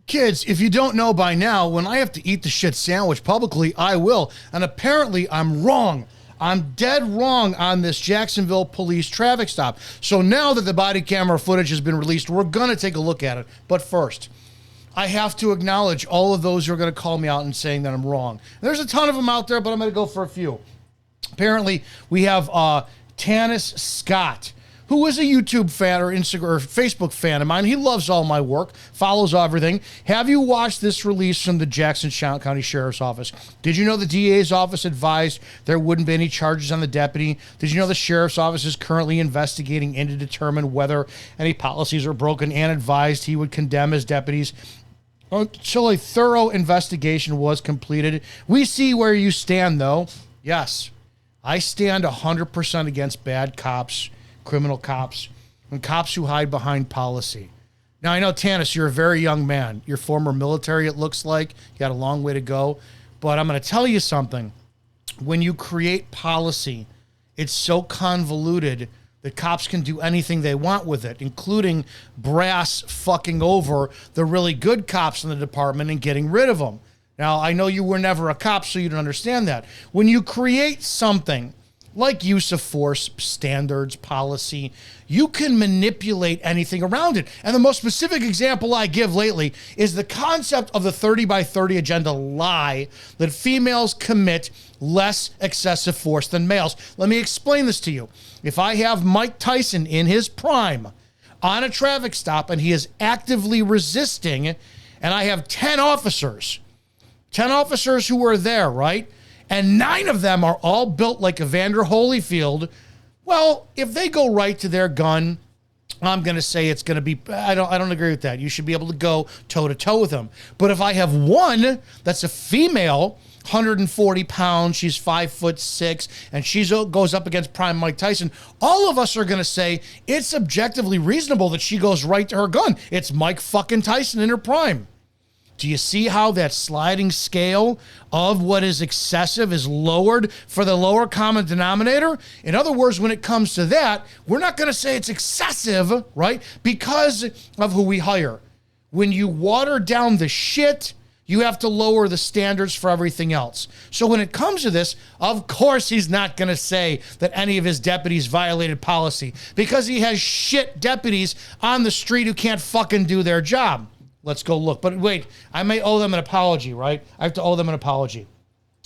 Kids, if you don't know by now, when I have to eat the shit sandwich publicly, I will. And apparently I'm wrong. I'm dead wrong on this Jacksonville police traffic stop. So now that the body camera footage has been released, we're going to take a look at it. But first, I have to acknowledge all of those who are going to call me out and saying that I'm wrong. There's a ton of them out there, but I'm going to go for a few. Apparently, we have Tanis Scott, who is a YouTube fan or Instagram or Facebook fan of mine. He loves all my work, follows everything. Have you watched this release from the Jackson County Sheriff's Office? Did you know the DA's office advised there wouldn't be any charges on the deputy? Did you know the Sheriff's Office is currently investigating to determine whether any policies are broken, and advised he would condemn his deputies until a thorough investigation was completed? We see where you stand, though. Yes, I stand 100% against bad cops, criminal cops, and cops who hide behind policy. Now, I know, Tanis, you're a very young man. You're former military, it looks like. You had a long way to go. But I'm going to tell you something. When you create policy, it's so convoluted that cops can do anything they want with it, including brass fucking over the really good cops in the department and getting rid of them. Now, I know you were never a cop, so you don't understand that. When you create something like use of force, standards, policy, you can manipulate anything around it. And the most specific example I give lately is the concept of the 30 by 30 agenda lie that females commit less excessive force than males. Let me explain this to you. If I have Mike Tyson in his prime on a traffic stop and he is actively resisting, and I have 10 officers who are there, right? And 9 of them are all built like Evander Holyfield. Well, if they go right to their gun, I'm going to say it's going to be, I don't agree with that. You should be able to go toe to toe with them. But if I have one that's a female, 140 pounds, she's 5'6", and she goes up against prime Mike Tyson, all of us are going to say it's objectively reasonable that she goes right to her gun. It's Mike fucking Tyson in her prime. Do you see how that sliding scale of what is excessive is lowered for the lower common denominator? In other words, when it comes to that, we're not going to say it's excessive, right? Because of who we hire. When you water down the shit, you have to lower the standards for everything else. So when it comes to this, of course he's not going to say that any of his deputies violated policy, because he has shit deputies on the street who can't fucking do their job. Let's go look. But wait, I may owe them an apology, right? I have to owe them an apology.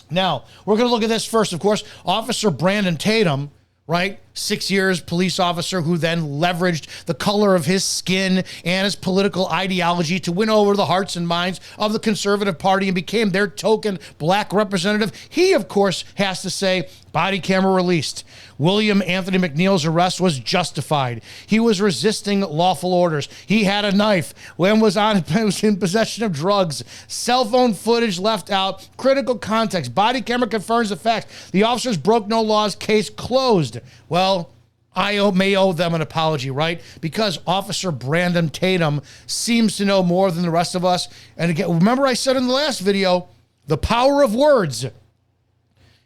Now, we're going to look at this first, of course. Officer Brandon Tatum, right? 6 years police officer who then leveraged the color of his skin and his political ideology to win over the hearts and minds of the conservative party and became their token black representative. He, of course, has to say, body camera released. William Anthony McNeil's arrest was justified. He was resisting lawful orders. He had a knife when was in possession of drugs. Cell phone footage left out. Critical context. Body camera confirms the facts. The officers broke no laws. Case closed. Well, I may owe them an apology, right? Because Officer Brandon Tatum seems to know more than the rest of us. And again, remember I said in the last video, the power of words.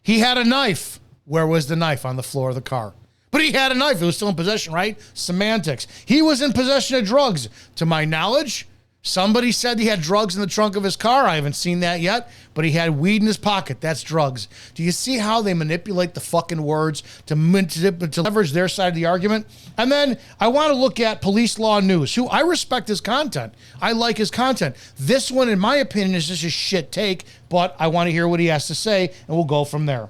He had a knife. Where was the knife? On the floor of the car. But he had a knife. It was still in possession, right? Semantics. He was in possession of drugs. To my knowledge, somebody said he had drugs in the trunk of his car. I haven't seen that yet. But he had weed in his pocket. That's drugs. Do you see how they manipulate the fucking words to leverage their side of the argument? And then I want to look at Police Law News, who I respect his content. I like his content. This one, in my opinion, is just a shit take. But I want to hear what he has to say, and we'll go from there.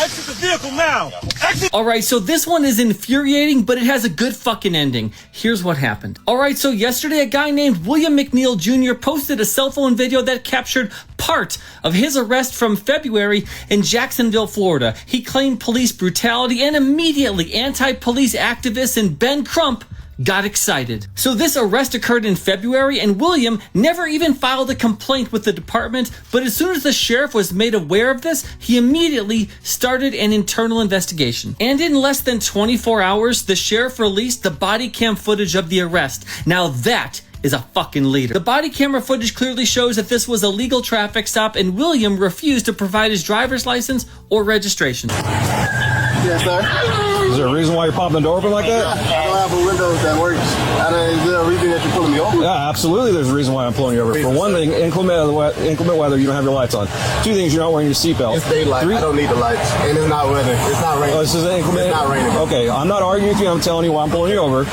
Exit the vehicle now. Exit. All right, so this one is infuriating, but it has a good fucking ending. Here's what happened. All right, so yesterday a guy named William McNeil Jr. posted a cell phone video that captured part of his arrest from February in Jacksonville, Florida. He claimed police brutality, and immediately anti-police activists and Ben Crump got excited. So this arrest occurred in February, and William never even filed a complaint with the department, but as soon as the sheriff was made aware of this, he immediately started an internal investigation. And in less than 24 hours, the sheriff released the body cam footage of the arrest. Now that is a fucking leader. The body camera footage clearly shows that this was a legal traffic stop, and William refused to provide his driver's license or registration. Yes, sir. Is there a reason why you're popping the door open like that? I don't have a window that works. Is there a reason that you're pulling me over? Yeah, absolutely. There's a reason why I'm pulling you over. For one thing, inclement weather, you don't have your lights on. Two things, you're not wearing your seatbelt. It's daylight. I don't need the lights, and it's not weather. It's not raining. Oh, this is inclement. It's not raining. Okay, I'm not arguing with you. I'm telling you why I'm pulling you over.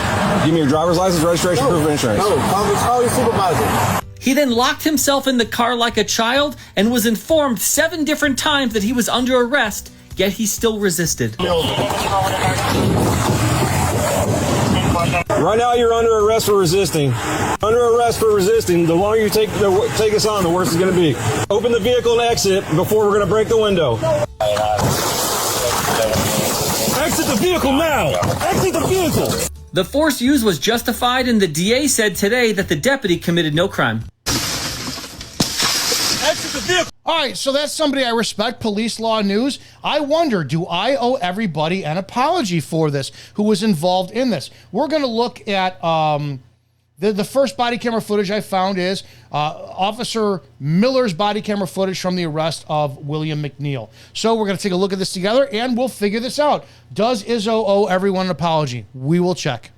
Give me your driver's license, registration, proof of insurance. No, call your supervisor. He then locked himself in the car like a child and was informed 7 different times that he was under arrest, yet he still resisted. Right now, you're under arrest for resisting. Under arrest for resisting. The longer you take us on, the worse it's going to be. Open the vehicle and exit before we're going to break the window. Exit the vehicle now! Exit the vehicle! The force used was justified, and the DA said today that the deputy committed no crime. Exit the vehicle. All right, so that's somebody I respect, Police Law News. I wonder, do I owe everybody an apology for this who was involved in this? We're going to look at the first body camera footage I found is Officer Miller's body camera footage from the arrest of William McNeil. So we're going to take a look at this together, and we'll figure this out. Does Izzo owe everyone an apology? We will check.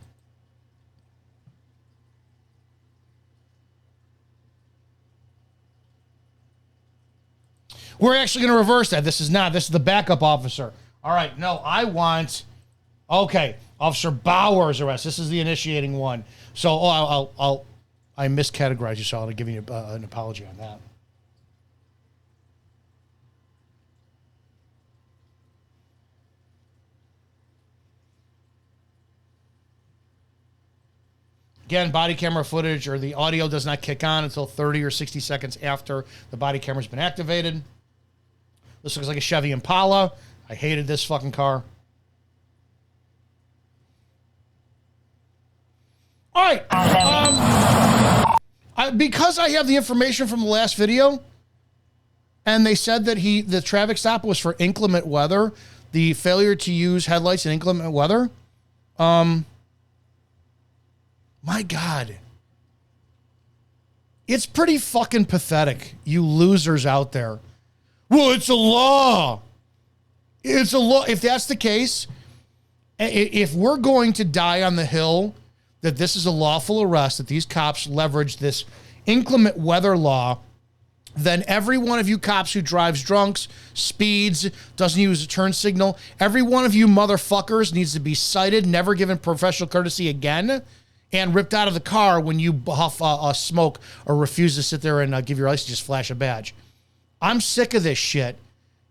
We're actually going to reverse that. This is the backup officer. All right, no, okay, Officer Bauer's arrest. This is the initiating one. So, I miscategorized you, so I'll give you an apology on that. Again, body camera footage or the audio does not kick on until 30 or 60 seconds after the body camera's been activated. This looks like a Chevy Impala. I hated this fucking car. All right. Because I have the information from the last video, and they said that the traffic stop was for inclement weather, the failure to use headlights in inclement weather. My God. It's pretty fucking pathetic, you losers out there. Well, it's a law. It's a law. If that's the case, if we're going to die on the hill that this is a lawful arrest, that these cops leverage this inclement weather law, then every one of you cops who drives drunks, speeds, doesn't use a turn signal, every one of you motherfuckers needs to be cited, never given professional courtesy again, and ripped out of the car when you huff smoke or refuse to sit there and give your license, just flash a badge. I'm sick of this shit.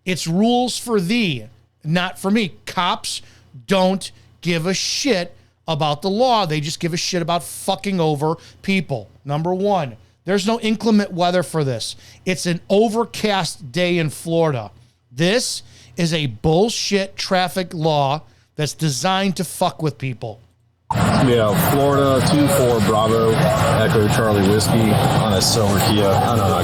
It's rules for thee, not for me. Cops don't give a shit about the law. They just give a shit about fucking over people. Number one, there's no inclement weather for this. It's an overcast day in Florida. This is a bullshit traffic law that's designed to fuck with people. Yeah, Florida 24 Bravo Echo Charlie Whiskey on a silver Kia. I don't know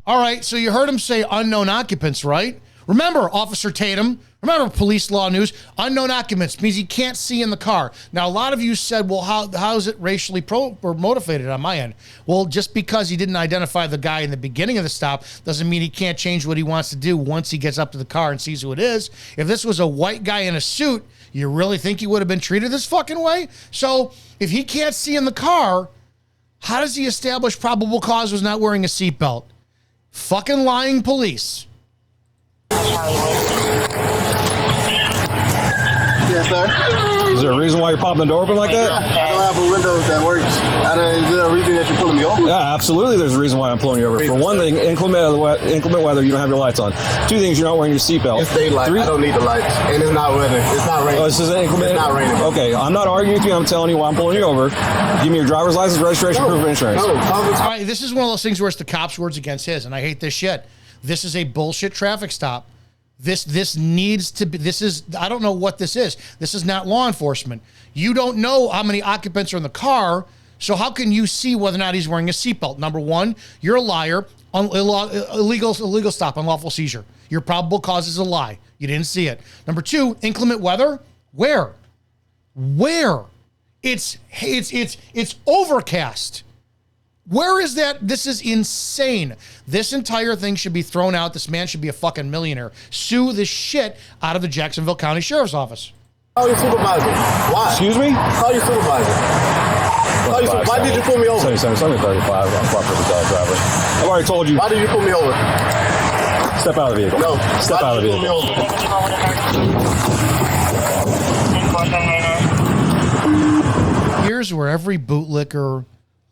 All right, so you heard him say unknown occupants, right? Remember, Officer Tatum, remember Police Law News, unknown occupants means he can't see in the car. Now, a lot of you said, well, how is it racially or motivated on my end? Well, just because he didn't identify the guy in the beginning of the stop doesn't mean he can't change what he wants to do once he gets up to the car and sees who it is. If this was a white guy in a suit, you really think he would have been treated this fucking way? So if he can't see in the car, how does he establish probable cause was not wearing a seatbelt? Fucking lying police. Yes, sir. Is there a reason why you're popping the door open like that? I don't have a window that works. Is there a reason that you're pulling me over? Yeah, absolutely. There's a reason why I'm pulling you over. For one thing, inclement weather, you don't have your lights on. Two things, you're not wearing your seatbelt. It's daylight. I don't need the lights, and it's not weather. It's not raining. Oh, this is inclement. It's not raining. Okay, I'm not arguing with you. I'm telling you why I'm pulling you over. Give me your driver's license, registration, proof of insurance. All right, this is one of those things where it's the cop's words against his, and I hate this shit. This is a bullshit traffic stop. This needs to be, I don't know what this is. This is not law enforcement. You don't know how many occupants are in the car, so how can you see whether or not he's wearing a seatbelt? Number one, you're a liar. Illegal stop, unlawful seizure. Your probable cause is a lie. You didn't see it. Number two, inclement weather. Where? It's overcast. Where is that? This is insane. This entire thing should be thrown out. This man should be a fucking millionaire. Sue the shit out of the Jacksonville County Sheriff's Office. Call your supervisor. Why? Excuse me? Call your supervisor. Why did you pull me over? 7735. I'm fucking with the dog driver. I've already told you. Why did you pull me over? Step out of the vehicle. No. Step out of the vehicle. Here's where every bootlicker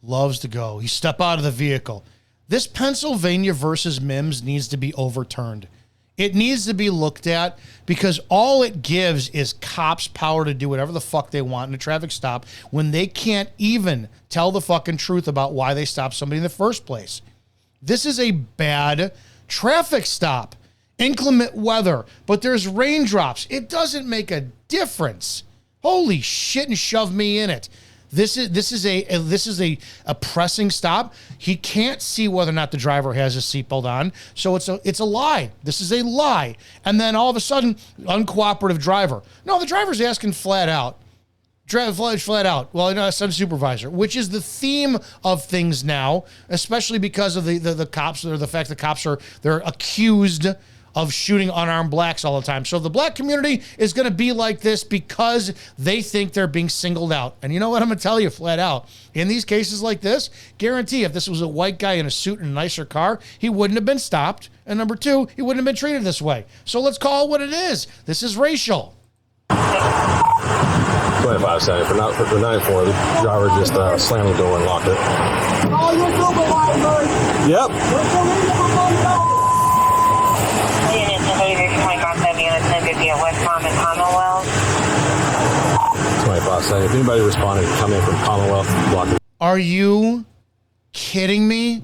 loves to go. You step out of the vehicle. This Pennsylvania versus Mims needs to be overturned. It needs to be looked at because all it gives is cops power to do whatever the fuck they want in a traffic stop when they can't even tell the fucking truth about why they stopped somebody in the first place. This is a bad traffic stop. Inclement weather, but there's raindrops. It doesn't make a difference. Holy shit, and shove me in it. This is a pressing stop. He can't see whether or not the driver has his seatbelt on, so it's a lie. This is a lie. And then all of a sudden, uncooperative driver. No, the driver's asking flat out. Flat out. Well, no, it's supervisor, which is the theme of things now, especially because of the cops, or the fact that cops they're accused of shooting unarmed blacks all the time. So the black community is going to be like this because they think they're being singled out. And you know what? I'm going to tell you flat out. In these cases like this, guarantee if this was a white guy in a suit and a nicer car, he wouldn't have been stopped. And number two, he wouldn't have been treated this way. So let's call it what it is. This is racial. 25 seconds. For 94, the driver just slammed the door and locked it. Call your supervisor. Yep. Units 25 seconds. If anybody responded, come in from Commonwealth, block it. Are you kidding me?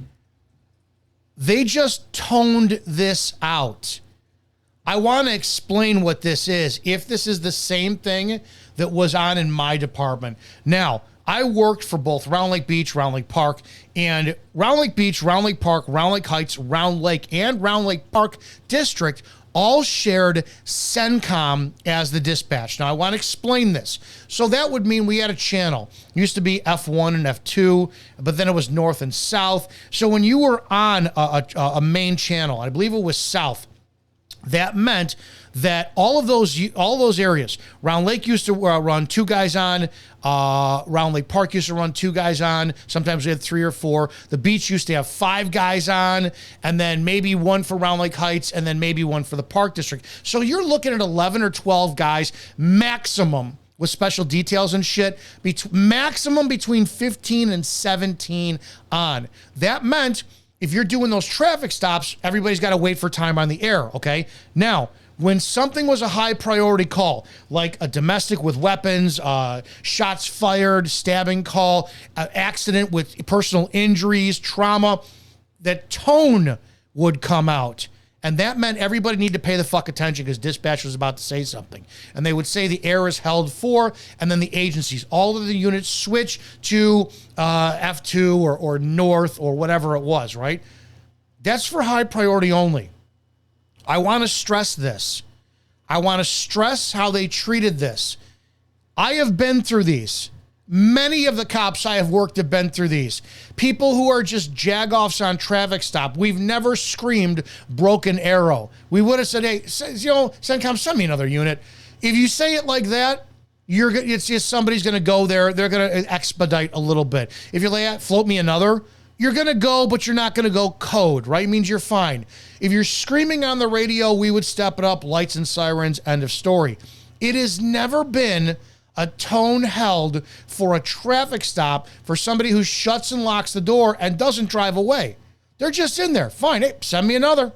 They just toned this out. I want to explain what this is, if this is the same thing that was on in my department. Now, I worked for both Round Lake Beach, Round Lake Park, and Round Lake Beach, Round Lake Park, Round Lake Heights, Round Lake, and Round Lake Park District all shared CENTCOM as the dispatch. Now, I want to explain this. So that would mean we had a channel. It used to be F1 and F2, but then it was north and south. So when you were on a main channel, I believe it was south, that meant that all those areas, Round Lake used to run 2 guys on, Round Lake Park used to run 2 guys on, sometimes we had 3 or 4. The beach used to have 5 guys on, and then maybe 1 for Round Lake Heights, and then maybe 1 for the Park District. So you're looking at 11 or 12 guys maximum with special details and shit, maximum between 15 and 17 on. That meant if you're doing those traffic stops, everybody's got to wait for time on the air, okay? Now, when something was a high priority call, like a domestic with weapons, shots fired, stabbing call, accident with personal injuries, trauma, that tone would come out. And that meant everybody needed to pay the fuck attention because dispatch was about to say something. And they would say the air is held for, and then the agencies, all of the units switch to F2 or north or whatever it was, right? That's for high priority only. I want to stress this. I want to stress how they treated this. I have been through these. Many of the cops I have worked have been through these. People who are just jagoffs on traffic stop. We've never screamed broken arrow. We would have said, hey, CENTCOM, send me another unit. If you say it like that, it's just somebody's going to go there. They're going to expedite a little bit. If you're like, float me another, you're going to go, but you're not going to go code, right? It means you're fine. If you're screaming on the radio, we would step it up, lights and sirens, end of story. It has never been a tone held for a traffic stop for somebody who shuts and locks the door and doesn't drive away. They're just in there. Fine. Hey, send me another.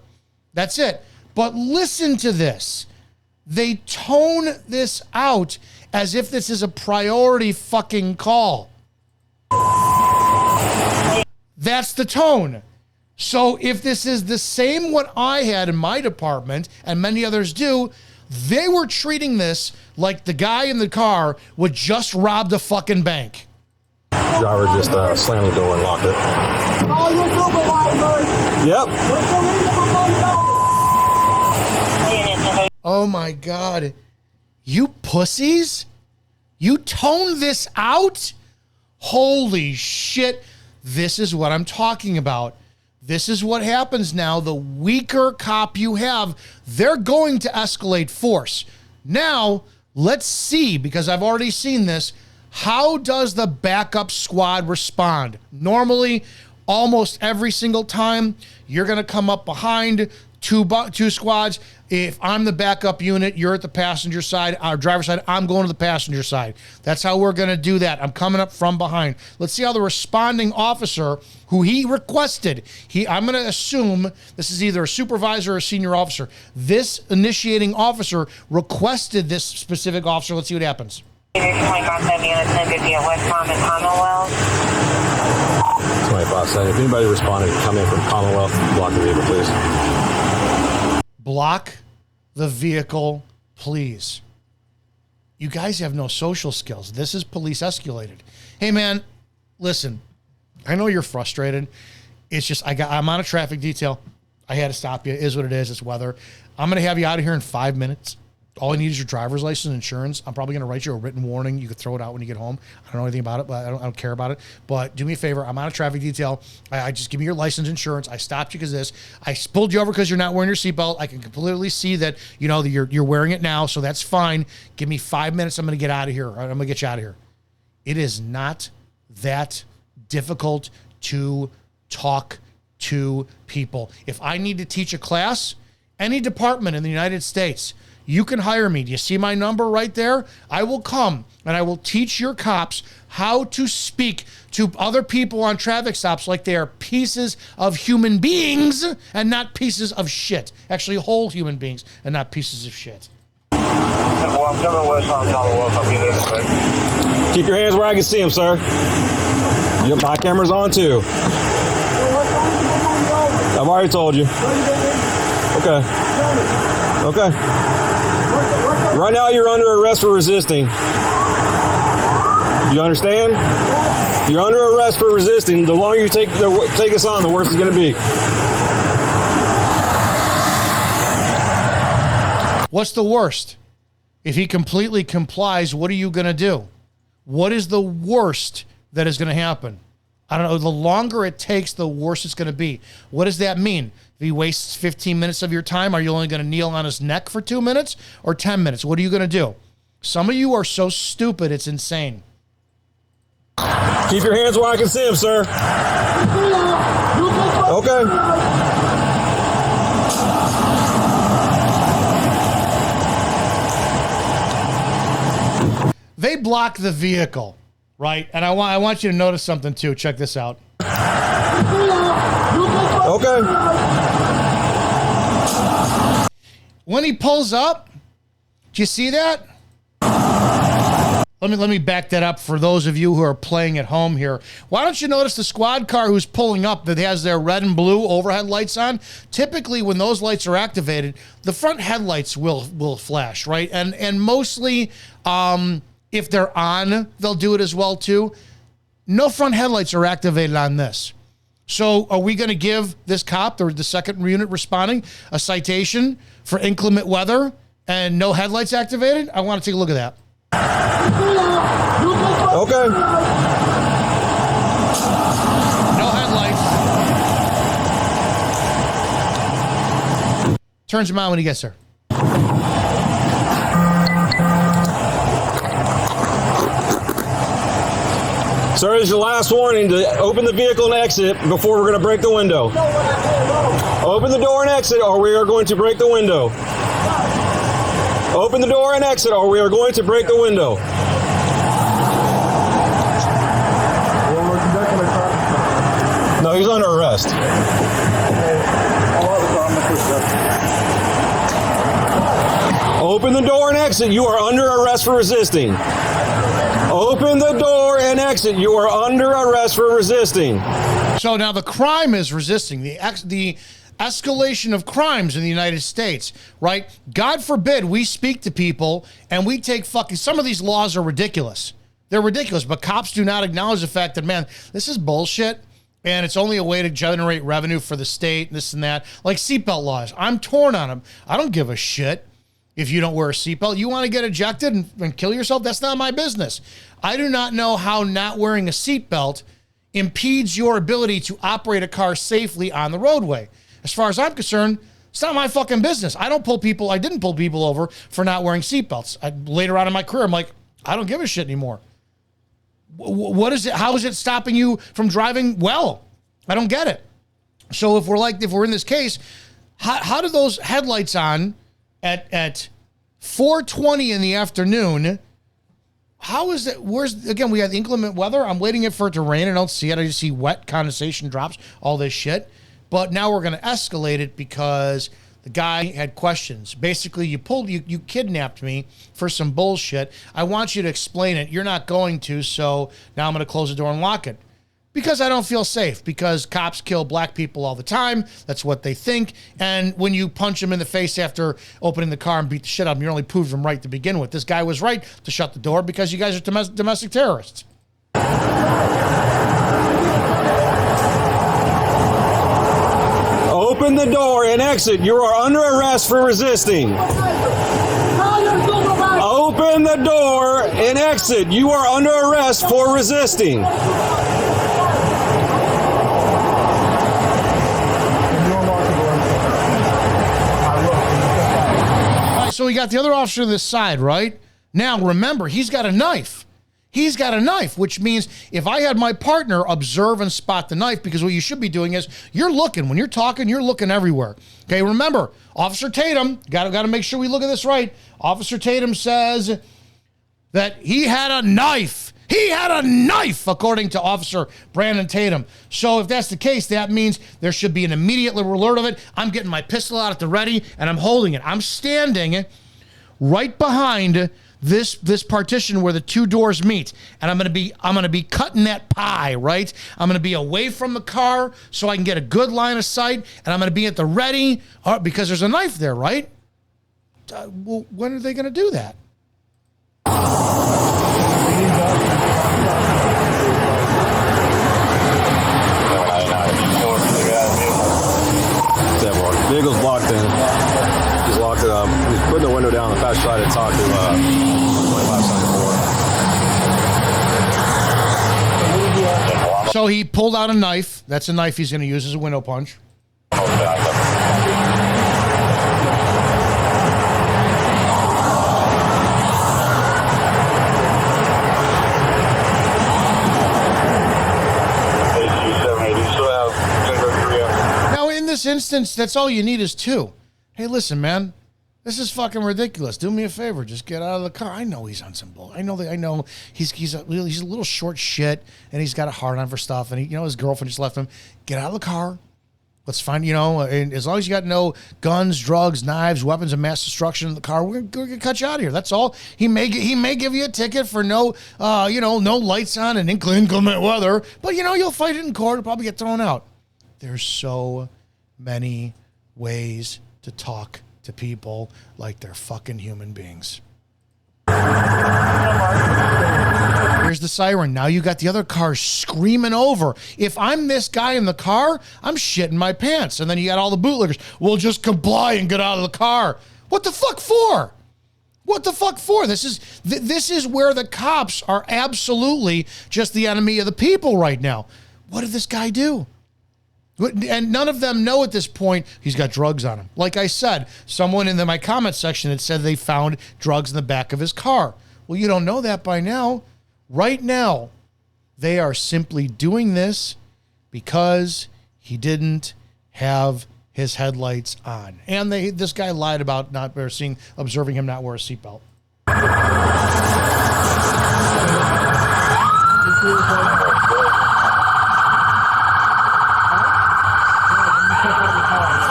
That's it. But listen to this. They tone this out as if this is a priority fucking call. That's the tone. So if this is the same what I had in my department, and many others do, they were treating this like the guy in the car would just robbed a fucking bank. Driver just slammed the door and locked it. Call your supervisor. Yep. Oh my God. You pussies? You toned this out? Holy shit. This is what I'm talking about. This is what happens now. The weaker cop you have, they're going to escalate force. Now, let's see, because I've already seen this, how does the backup squad respond? Normally, almost every single time, you're going to come up behind two squads. If I'm the backup unit, you're at the passenger side, our driver's side, I'm going to the passenger side. That's how we're going to do that. I'm coming up from behind. Let's see how the responding officer, who he requested, I'm going to assume this is either a supervisor or a senior officer. This initiating officer requested this specific officer. Let's see what happens. If anybody responded, come in from Commonwealth, block the vehicle, please. Block the vehicle, please. You guys have no social skills. This is police escalated. Hey, man, listen, I know you're frustrated. It's just I'm on a traffic detail. I had to stop you. It is what it is. It's weather. I'm going to have you out of here in 5 minutes. All I need is your driver's license and insurance. I'm probably going to write you a written warning. You could throw it out when you get home. I don't know anything about it, but I don't care about it. But do me a favor. I'm on a traffic detail. I just give me your license, insurance. I stopped you because this. I pulled you over because you're not wearing your seatbelt. I can completely see that, you're wearing it now, so that's fine. Give me 5 minutes. I'm going to get out of here. I'm going to get you out of here. It is not that difficult to talk to people. If I need to teach a class, any department in the United States, you can hire me. Do you see my number right there? I will come and I will teach your cops how to speak to other people on traffic stops like they are pieces of human beings and not pieces of shit. Actually, whole human beings and not pieces of shit. Keep your hands where I can see them, sir. Yep, my camera's on too. I've already told you. Okay. Okay. Right now, you're under arrest for resisting. You understand? You're under arrest for resisting. The longer you take us on, the worse it's going to be. What's the worst? If he completely complies, what are you going to do? What is the worst that is going to happen? I don't know. The longer it takes, the worse it's going to be. What does that mean? If he wastes 15 minutes of your time, are you only going to kneel on his neck for 2 minutes or 10 minutes? What are you going to do? Some of you are so stupid, it's insane. Keep your hands where I can see them, sir. Okay. They block the vehicle, right? And I want you to notice something too. Check this out. Okay. When he pulls up, do you see that? Let me back that up for those of you who are playing at home here. Why don't you notice the squad car who's pulling up that has their red and blue overhead lights on? Typically, when those lights are activated, the front headlights will flash, right? And mostly, if they're on, they'll do it as well too. No front headlights are activated on this. So are we going to give this cop, the second unit responding, a citation for inclement weather and no headlights activated? I want to take a look at that. Okay. No headlights. Turns him on when he gets there. Sir, this is your last warning to open the vehicle and exit before we're going to break the window. Open the door and exit or we are going to break the window. Open the door and exit or we are going to break the window. No, he's under arrest. Open the door and exit. You are under arrest for resisting. Open the door and exit. You are under arrest for resisting. So now the crime is resisting. The escalation of crimes in the United States, right? God forbid we speak to people and we take some of these laws are ridiculous. They're ridiculous, but cops do not acknowledge the fact that, man, this is bullshit. And it's only a way to generate revenue for the state, this and that. Like seatbelt laws. I'm torn on them. I don't give a shit if you don't wear a seatbelt. You want to get ejected and kill yourself? That's not my business. I do not know how not wearing a seatbelt impedes your ability to operate a car safely on the roadway. As far as I'm concerned, it's not my fucking business. I didn't pull people over for not wearing seatbelts. Later on in my career, I'm like, I don't give a shit anymore. What is it? How is it stopping you from driving well? I don't get it. So if we're in this case, how do those headlights on at 4:20 in the afternoon? How is it? Again, we have inclement weather. I'm waiting for it to rain. I don't see it. I just see wet condensation drops, all this shit. But now we're going to escalate it because the guy had questions. Basically, you kidnapped me for some bullshit. I want you to explain it. You're not going to, so now I'm going to close the door and lock it. Because I don't feel safe, because cops kill black people all the time. That's what they think. And when you punch them in the face after opening the car and beat the shit out of them, you're only proved them right to begin with. This guy was right to shut the door because you guys are domestic terrorists. Open the door and exit. You are under arrest for resisting. Open the door and exit. You are under arrest for resisting. So we got the other officer to this side, right? Now, remember, he's got a knife. He's got a knife, which means if I had my partner observe and spot the knife, because what you should be doing is you're looking. When you're talking, you're looking everywhere. Okay, remember, Officer Tatum, got to make sure we look at this right. Officer Tatum says that he had a knife. He had a knife, according to Officer Brandon Tatum. So if that's the case, that means there should be an immediate alert of it. I'm getting my pistol out at the ready, and I'm holding it. I'm standing right behind this partition where the two doors meet, and I'm gonna be cutting that pie, right? I'm gonna be away from the car so I can get a good line of sight, and I'm gonna be at the ready because there's a knife there, right? Well, when are they gonna do that? Vehicle's blocked in. He's locked it up. He's putting the window down on the passenger side to talk to 2574. So he pulled out a knife. That's a knife he's going to use as a window punch. In this instance, that's all you need is two. Hey, listen, man, this is fucking ridiculous. Do me a favor, just get out of the car. I know he's on some bull. I know he's a little short shit, and he's got a hard on for stuff, and his girlfriend just left him. Get out of the car. Let's find, and as long as you got no guns, drugs, knives, weapons of mass destruction in the car, we're gonna cut you out of here. That's all. He may give you a ticket for no lights on and inclement weather, but you'll fight it in court. You'll probably get thrown out. There's so many ways to talk to people like they're fucking human beings. Here's the siren. Now you got the other car screaming over. If I'm this guy in the car, I'm shitting my pants. And then you got all the bootleggers. We'll just comply and get out of the car. What the fuck for? What the fuck for? This is where the cops are absolutely just the enemy of the people right now. What did this guy do? And none of them know at this point he's got drugs on him. Like I said, someone in my comment section had said they found drugs in the back of his car. Well, you don't know that by now. Right now, they are simply doing this because he didn't have his headlights on. And this guy lied about observing him not wear a seatbelt.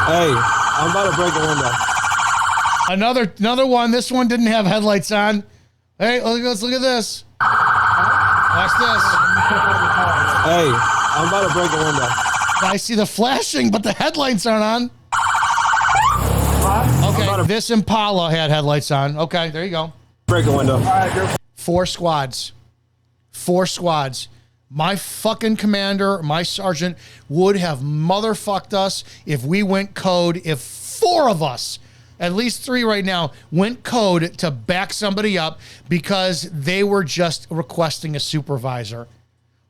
Hey, I'm about to break the window. Another one. This one didn't have headlights on. Hey, let's look at this. Watch this. Hey, I'm about to break the window. I see the flashing, but the headlights aren't on. Okay, this Impala had headlights on. Okay, there you go. Break the window. 4 squads. 4 squads. My fucking commander, my sergeant, would have motherfucked us if we went code, if 4 of us, at least 3 right now, went code to back somebody up because they were just requesting a supervisor.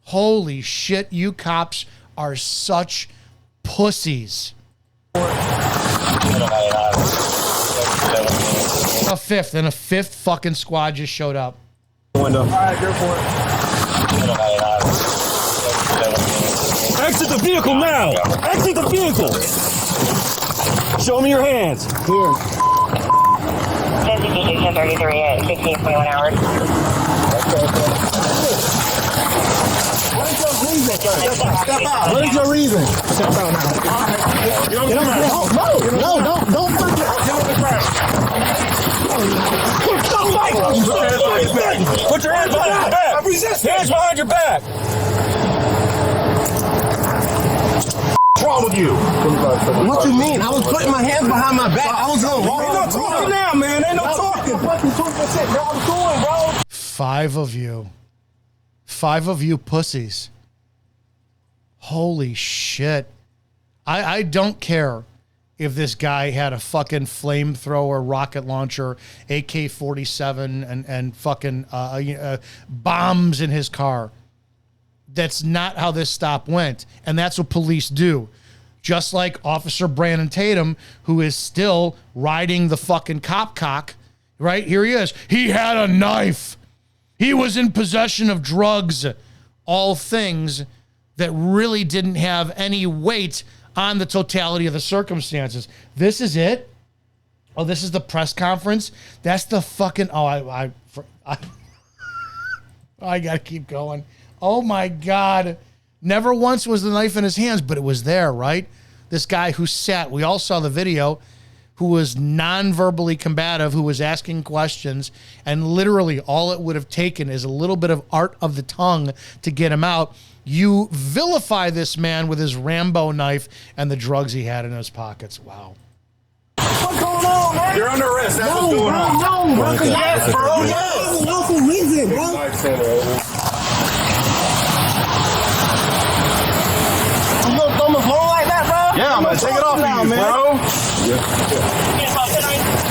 Holy shit, you cops are such pussies. A fifth, and a fifth fucking squad just showed up. Window. All right, go for it. Exit the vehicle now! Exit the vehicle! Show me your hands. Here. 33 at 16.1 hours. Step out. What is your reason? Step out now. No, don't touch it. Put your hands behind your back! Hands behind your back! What's wrong with you? What you mean? I was putting my hands behind my back. I was going wrong. Ain't no talking now, man. Ain't no talking. Fucking 2%, bro. I'm doing, bro. Five of you pussies. Holy shit. I don't care if this guy had a fucking flamethrower, rocket launcher, AK-47, and fucking bombs in his car. That's not how this stop went. And that's what police do. Just like Officer Brandon Tatum, who is still riding the fucking cop cock, right? Here he is. He had a knife. He was in possession of drugs. All things that really didn't have any weight on the totality of the circumstances. This is it. Oh, this is the press conference. That's the fucking. Oh, I gotta keep going. Oh my God. Never once was the knife in his hands, but it was there, right? This guy who sat, we all saw the video, who was non-verbally combative, who was asking questions, and literally all it would have taken is a little bit of art of the tongue to get him out. You vilify this man with his Rambo knife and the drugs he had in his pockets. Wow. What's going on, man? You're under arrest. That's what's going on. No, bro. Yes, bro. Yes. No for reason, bro. You gonna throw my phone like that, bro? Yeah, I'm gonna take it off of you, bro.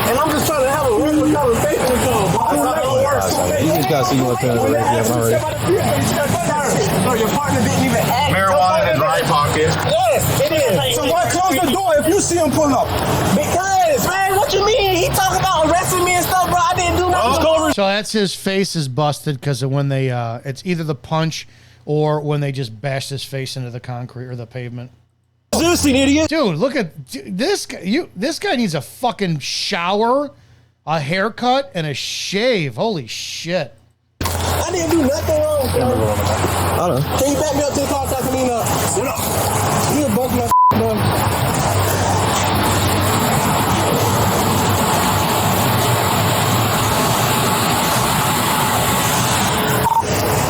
And I'm just trying to have a regular conversation with y'all, bro. That's not gonna work. You just gotta see what kind of already. Bro, your partner didn't even ask. Marijuana in his right pocket. Yes, it is. So why close the door if you see him pull up? Because, man, what you mean? He talking about arresting me and stuff, bro. I didn't do nothing. So that's his face is busted because of when they, it's either the punch or when they just bashed his face into the concrete or the pavement. Resisting, idiot. Dude, look at this guy. This guy needs a fucking shower, a haircut, and a shave. Holy shit. I didn't do nothing wrong, bro. I don't know. Can you back me up to the car so I can lean up? Sit up. You done bugged my bro.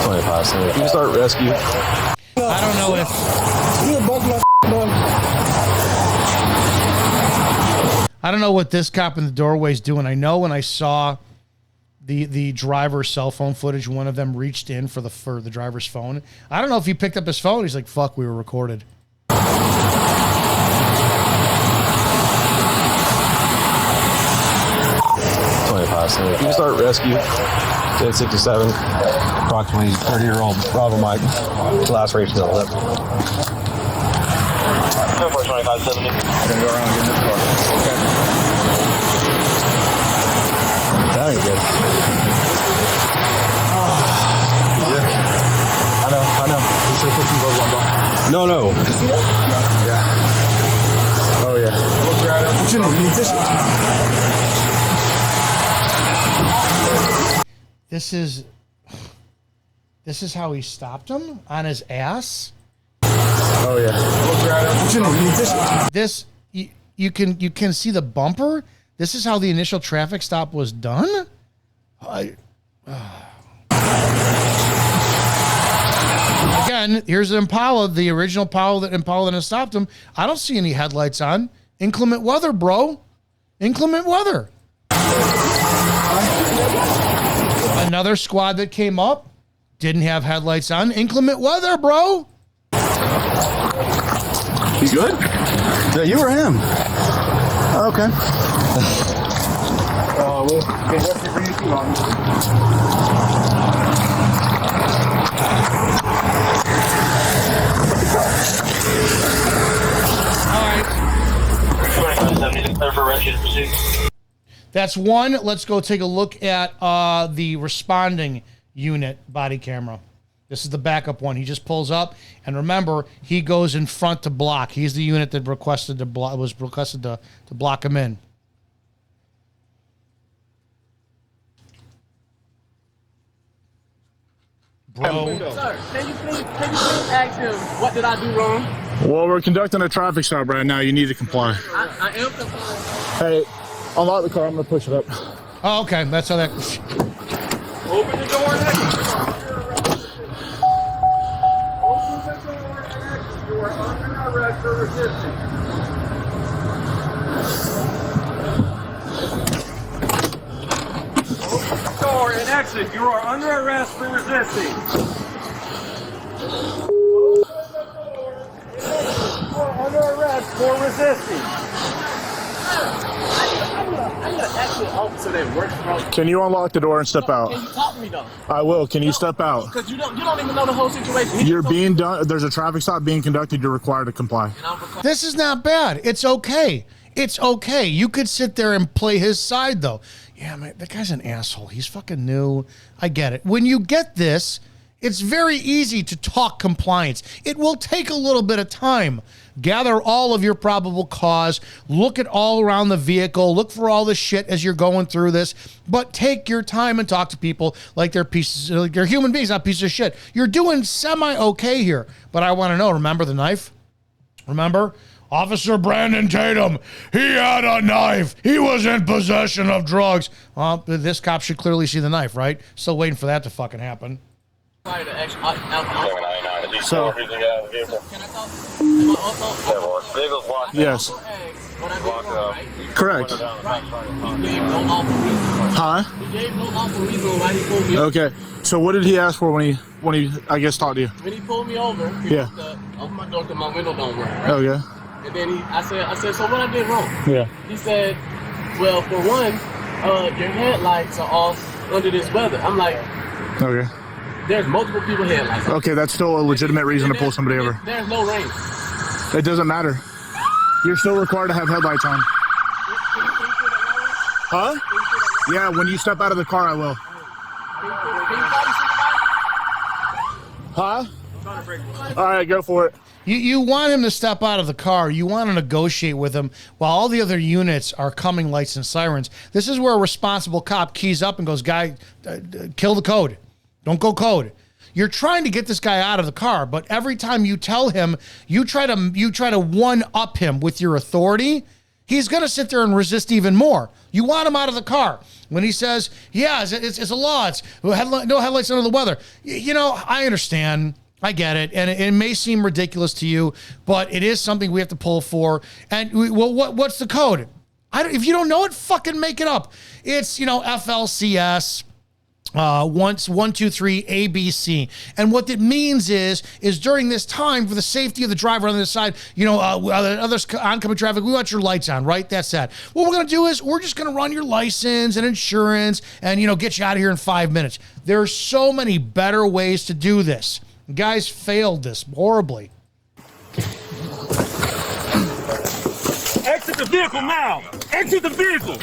25 cents. You can start rescue. I don't know if You done bugged my bro. I don't know what this cop in the doorway is doing. I know when I saw the driver's cell phone footage, one of them reached in for the driver's phone. I don't know if he picked up his phone. He's like, "Fuck, we were recorded." 25 cents. You can start rescue. 1067. Approximately 30-year-old Bravo Mike. Laceration on the lip. 2570. Gonna go around and get in this car. Okay. That ain't good. I know. You should put some gloves on, bro. No. You see that? Yeah. Oh, yeah. Look right up. You need this. This is how he stopped him on his ass. Oh, yeah. Look right up. You need this. You can see the bumper. This is how the initial traffic stop was done. Again, here's an Impala, the original Impala that stopped him. I don't see any headlights on. Inclement weather, bro. Inclement weather. Another squad that came up didn't have headlights on. Inclement weather, bro. He's good? Yeah, you or him? Oh, okay. That's one. Let's go take a look at the responding unit body camera. This is the backup one. He just pulls up, and remember, he goes in front to block. He's the unit that requested to block him in. Bro. Sir, can you please ask him what did I do wrong? Well, we're conducting a traffic stop right now. You need to comply. I am complying. Hey, unlock the car. I'm going to push it up. Oh, okay. That's how that... Open the door and exit. Open the door and exit. You are under arrest for resisting. Open the door and exit. You are under arrest for resisting. You are under arrest for resisting. I'm an actual officer that works for us. Can you unlock the door and step out? Can you talk to me though? I will. Can you step out? Because you don't even know the whole situation. You're being done. There's a traffic stop being conducted. You're required to comply. This is not bad. It's okay. It's okay. You could sit there and play his side, though. Yeah, man, that guy's an asshole. He's fucking new. I get it. When you get this, it's very easy to talk compliance. It will take a little bit of time. Gather all of your probable cause. Look at all around the vehicle. Look for all the shit as you're going through this. But take your time and talk to people like they're pieces, like they're human beings, not pieces of shit. You're doing semi-okay here. But I want to know, remember the knife? Remember? Officer Brandon Tatum, he had a knife. He was in possession of drugs. This cop should clearly see the knife, right? Still waiting for that to fucking happen. So, yes. Correct. Huh? Okay. So what did he ask for when he I guess talked to you? When he pulled me over, he Yeah. opened my door because my window don't work. Right? Oh yeah. And then I said, so what I did wrong? Yeah. He said, well, for one, your headlights are off under this weather. I'm like, Okay. there's multiple people headlights. Okay, that's still a legitimate reason to pull somebody over. There's no rain. It doesn't matter. You're still required to have headlights on. Huh? Yeah, when you step out of the car, I will. Huh? All right, go for it. You want him to step out of the car. You want to negotiate with him while all the other units are coming lights and sirens. This is where a responsible cop keys up and goes, guy, kill the code. Don't go code. You're trying to get this guy out of the car, but every time you tell him, you try to one-up him with your authority, he's going to sit there and resist even more. You want him out of the car. When he says, yeah, it's a law. It's no headlights under the weather. You know, I understand. I get it. And it may seem ridiculous to you, but it is something we have to pull for. And what's the code? If you don't know it, fucking make it up. It's, FLCS. 123 ABC, and what it means is during this time, for the safety of the driver on the side, others oncoming traffic, we want your lights on, right? That's that. What we're gonna do is we're just gonna run your license and insurance, and get you out of here in 5 minutes. There are so many better ways to do this. Guys failed this horribly. Exit the vehicle now! Exit the vehicle!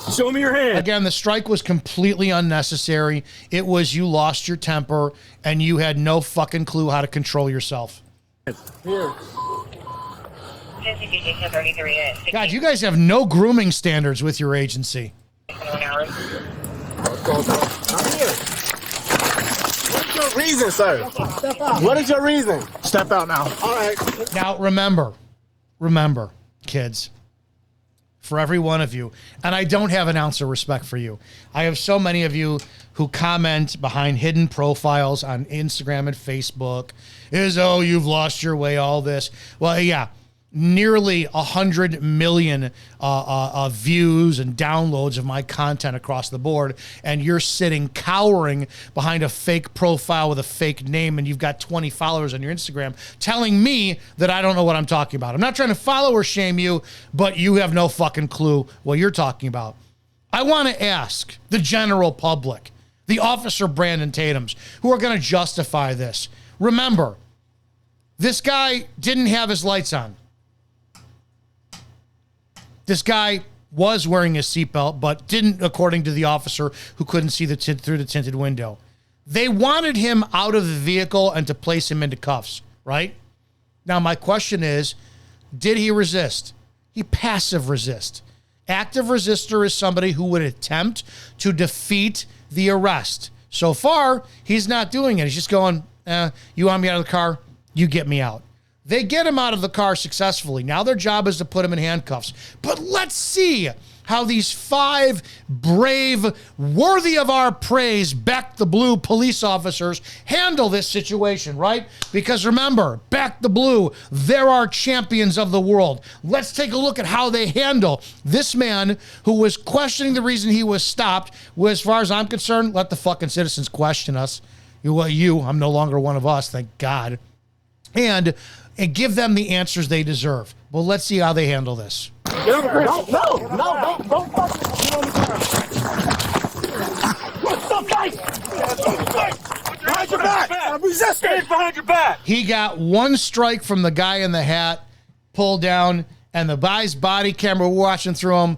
Show me your hand. Again, the strike was completely unnecessary. It was you lost your temper and you had no fucking clue how to control yourself. Here. God, you guys have no grooming standards with your agency. I'm here. What's your reason, sir? Step out. What is your reason? Step out now. All right. Now, remember, kids, for every one of you, and I don't have an ounce of respect for you. I have so many of you who comment behind hidden profiles on Instagram and Facebook, you've lost your way, all this. Well, yeah, nearly 100 million views and downloads of my content across the board, and you're sitting cowering behind a fake profile with a fake name, and you've got 20 followers on your Instagram telling me that I don't know what I'm talking about. I'm not trying to follow or shame you, but you have no fucking clue what you're talking about. I want to ask the general public, the Officer Brandon Tatums, who are going to justify this. Remember, this guy didn't have his lights on. This guy was wearing a seatbelt, but didn't, according to the officer who couldn't see through the tinted window. They wanted him out of the vehicle and to place him into cuffs, right? Now, my question is, did he resist? He passive resist. Active resistor is somebody who would attempt to defeat the arrest. So far, he's not doing it. He's just going, you want me out of the car? You get me out. They get him out of the car successfully. Now their job is to put him in handcuffs. But let's see how these 5 brave, worthy of our praise, Back the Blue police officers handle this situation, right? Because remember, Back the Blue, there are champions of the world. Let's take a look at how they handle this man who was questioning the reason he was stopped. Well, as far as I'm concerned, let the fucking citizens question us. I'm no longer one of us, thank God. And give them the answers they deserve. Well, let's see how they handle this. Don't What's the fight? Behind your back! I'm resisting! Hands behind your back! He got 1 strike from the guy in the hat, pulled down, and the guy's body camera, we're watching through him,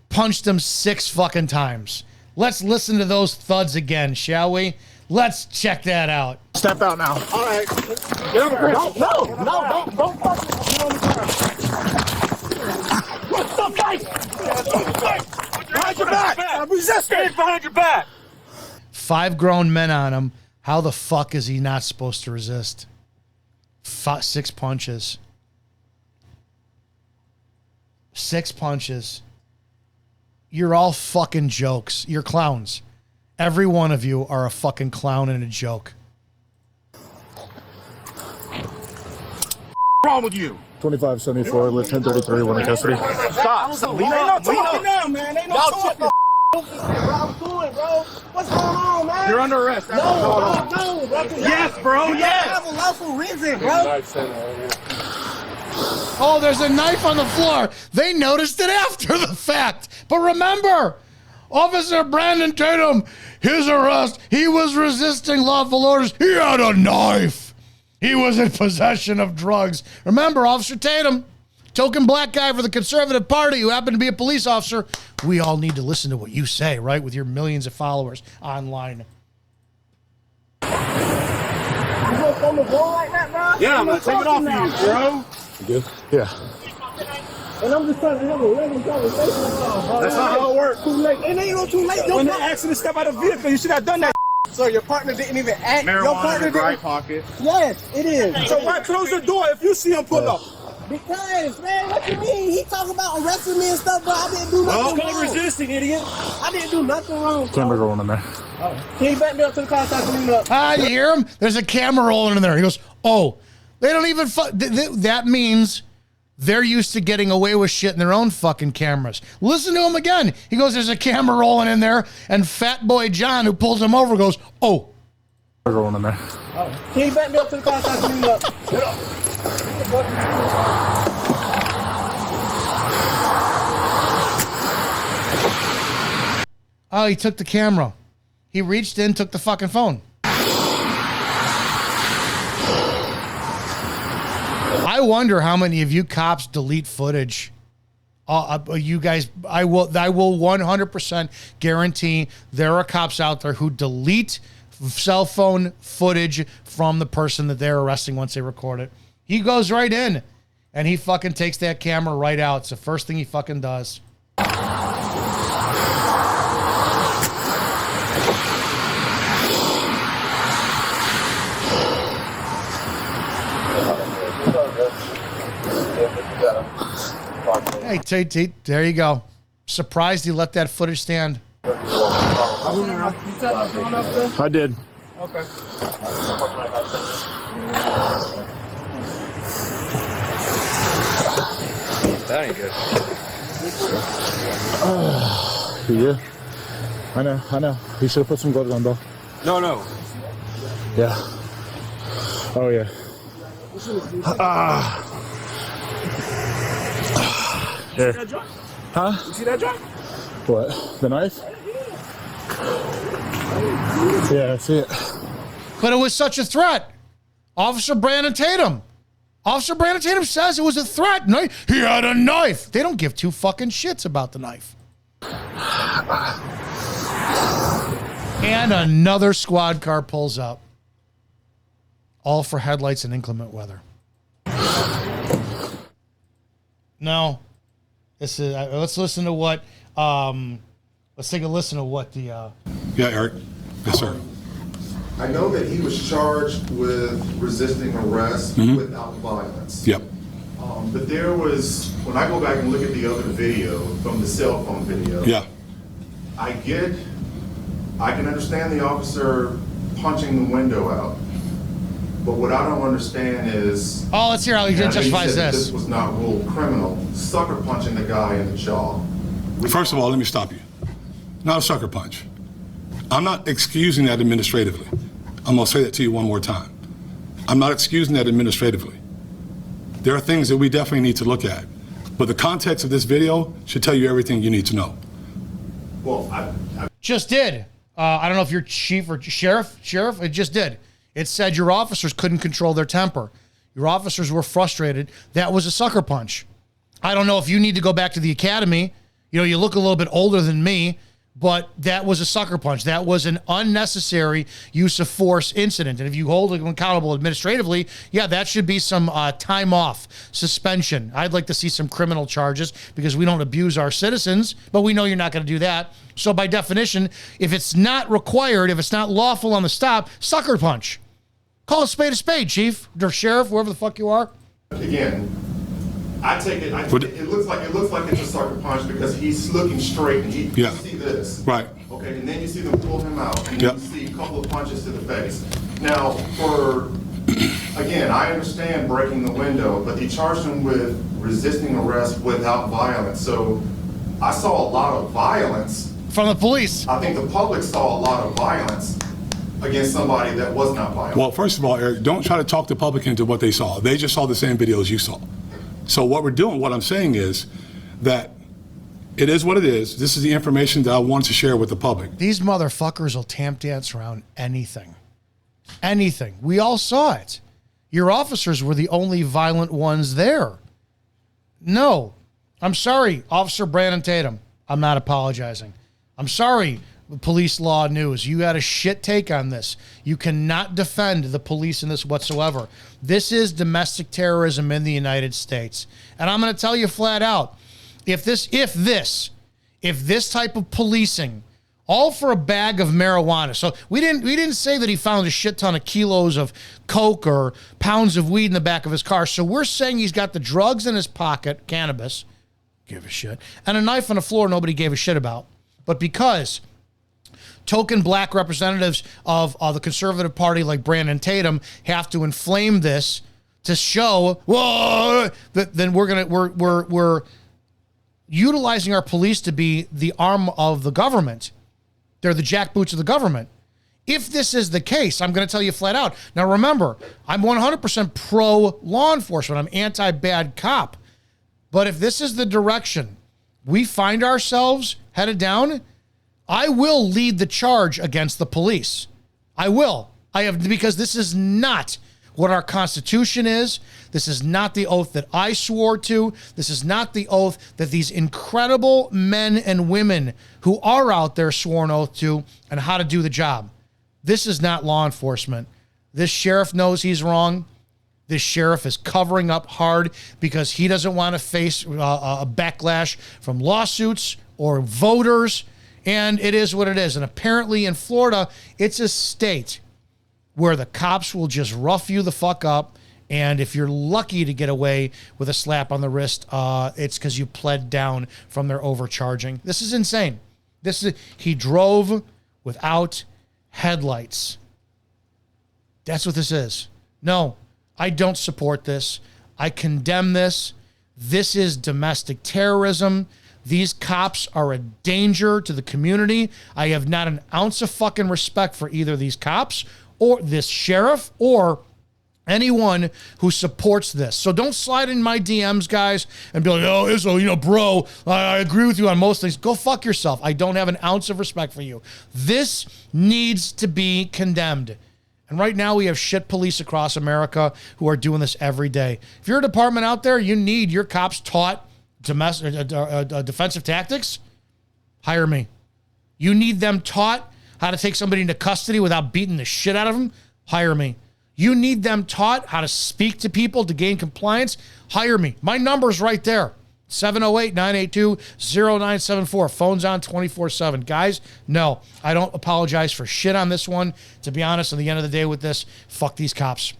punched him 6 fucking times. Let's listen to those thuds again, shall we? Let's check that out. Step out now. All right. Get over here. Don't fuck. Get on the ground. What's the fight? Behind your back! I'm resisting! Hands behind your back! 5 grown men on him. How the fuck is he not supposed to resist? 6 punches. 6 punches. You're all fucking jokes. You're clowns. Every one of you are a fucking clown and a joke. What's wrong with you? 2574, lift 1033, one in custody. Stop. Ain't no talking now, man. Ain't no talking. Bro, I'm cool, bro. What's going on, man? You're under arrest. No, bro. Yes, bro. You Yes. have a lawful reason, bro. Oh, there's a knife on the floor. They noticed it after the fact. But remember, Officer Brandon Tatum, his arrest, he was resisting lawful orders. He had a knife. He was in possession of drugs. Remember, Officer Tatum, token black guy for the Conservative Party who happened to be a police officer. We all need to listen to what you say, right, with your millions of followers online. You gonna throw the ball like that, bro? Yeah, I'm gonna take it off of you, bro. You good? Yeah. And I'm just trying to have a regular conversation with y'all, bro. That's not how it works. Too late. It ain't no too late. When they asked you to step out of the vehicle, you should have done that. So your partner didn't even act. Your Marijuana partner in the right didn't. pocket. Yes, it is. So why close the door if you see him pull up? Because, man, what you mean? He talking about arresting me and stuff, but I didn't do nothing wrong. resisting, idiot. I didn't do nothing wrong. Camera going in there. Can you back me up to the car so I can clean up? You hear him? There's a camera rolling in there. He goes, oh, they don't even, that means they're used to getting away with shit in their own fucking cameras. Listen to him again. He goes, there's a camera rolling in there, and Fat Boy John, who pulls him over, goes, oh. Going in there. Can you back me up to the car so I can clean up? Oh, he took the camera. He reached in, took the fucking phone. I wonder how many of you cops delete footage. You guys, I will 100% guarantee there are cops out there who delete cell phone footage from the person that they're arresting once they record it. He goes right in and he fucking takes that camera right out. It's the first thing he fucking does. Hey, Tate, there you go. Surprised he let that footage stand. I did. Okay. That ain't good. You good? I know. You should have put some gloves on, though. No. Yeah. Oh, yeah. Here. Huh? You see that joint? What? The knife? Yeah, I see it. But it was such a threat. Officer Brandon Tatum. Officer Brandon Tatum says it was a threat. No, he had a knife. They don't give two fucking shits about the knife. And another squad car pulls up. All for headlights and inclement weather. No. This is let's listen to what let's take a listen to what the Yeah, Eric. Yes, sir. I know that he was charged with resisting arrest without violence. Yep. But there was, when I go back and look at the other video from the cell phone video, Yeah. I can understand the officer punching the window out. But what I don't understand is, oh, let's hear how he and I know you justifies said that this. this was not ruled criminal, sucker punching the guy in the jaw. First of all, let me stop you. Not a sucker punch. I'm not excusing that administratively. I'm going to say that to you one more time. I'm not excusing that administratively. There are things that we definitely need to look at. But the context of this video should tell you everything you need to know. Well, I Just did. I don't know if you're chief or sheriff. Sheriff, it just did. It said your officers couldn't control their temper. Your officers were frustrated. That was a sucker punch. I don't know if you need to go back to the academy. You know, you look a little bit older than me, but that was a sucker punch. That was an unnecessary use of force incident. And if you hold them accountable administratively, yeah, that should be some time off, suspension. I'd like to see some criminal charges because we don't abuse our citizens, but we know you're not going to do that. So by definition, if it's not required, if it's not lawful on the stop, sucker punch. Call a spade, chief, or sheriff, whoever the fuck you are. again, I take it. It looks like it's a sucker punch because he's looking straight and you see this. Right. Okay, and then you see them pull him out and you see a couple of punches to the face. Now, again, I understand breaking the window, but they charged him with resisting arrest without violence. So I saw a lot of violence from the police. I think the public saw a lot of violence against somebody that was not violent. Well, first of all, Eric, don't try to talk the public into what they saw. They just saw the same videos you saw. So what I'm saying is that it is what it is. This is the information that I wanted to share with the public. These motherfuckers will tap dance around anything. Anything. We all saw it. Your officers were the only violent ones there. No. I'm sorry, Officer Brandon Tatum. I'm not apologizing. I'm sorry, Police Law News. You had a shit take on this. You cannot defend the police in this whatsoever. This is domestic terrorism in the United States. And I'm going to tell you flat out, if this type of policing, all for a bag of marijuana. So we didn't say that he found a shit ton of kilos of coke or pounds of weed in the back of his car. So we're saying he's got the drugs in his pocket, cannabis, give a shit, and a knife on the floor nobody gave a shit about. But because token black representatives of the conservative party like Brandon Tatum have to inflame this to show, whoa, that then we're utilizing our police to be the arm of the government. They're the jackboots of the government. If this is the case, I'm going to tell you flat out. Now remember, I'm 100% pro law enforcement. I'm anti-bad cop. But if this is the direction we find ourselves headed down, I will lead the charge against the police. I will. Because this is not what our Constitution is. This is not the oath that I swore to. This is not the oath that these incredible men and women who are out there swore an oath to and how to do the job. This is not law enforcement. This sheriff knows he's wrong. This sheriff is covering up hard because he doesn't want to face a backlash from lawsuits or voters. And it is what it is. And apparently in Florida, it's a state where the cops will just rough you the fuck up. And if you're lucky to get away with a slap on the wrist, it's because you pled down from their overcharging. This is insane. He drove without headlights. That's what this is. No, I don't support this. I condemn this. This is domestic terrorism. These cops are a danger to the community. I have not an ounce of fucking respect for either these cops or this sheriff or anyone who supports this. So don't slide in my DMs, guys, and be like, oh, Izzo, bro, I agree with you on most things. Go fuck yourself. I don't have an ounce of respect for you. This needs to be condemned. And right now we have shit police across America who are doing this every day. If you're a department out there, you need your cops taught defensive tactics, hire me. You need them taught how to take somebody into custody without beating the shit out of them, hire me. You need them taught how to speak to people to gain compliance, hire me. My number's right there. 708-982-0974. Phone's on 24/7. Guys, no, I don't apologize for shit on this one. To be honest, at the end of the day with this, fuck these cops.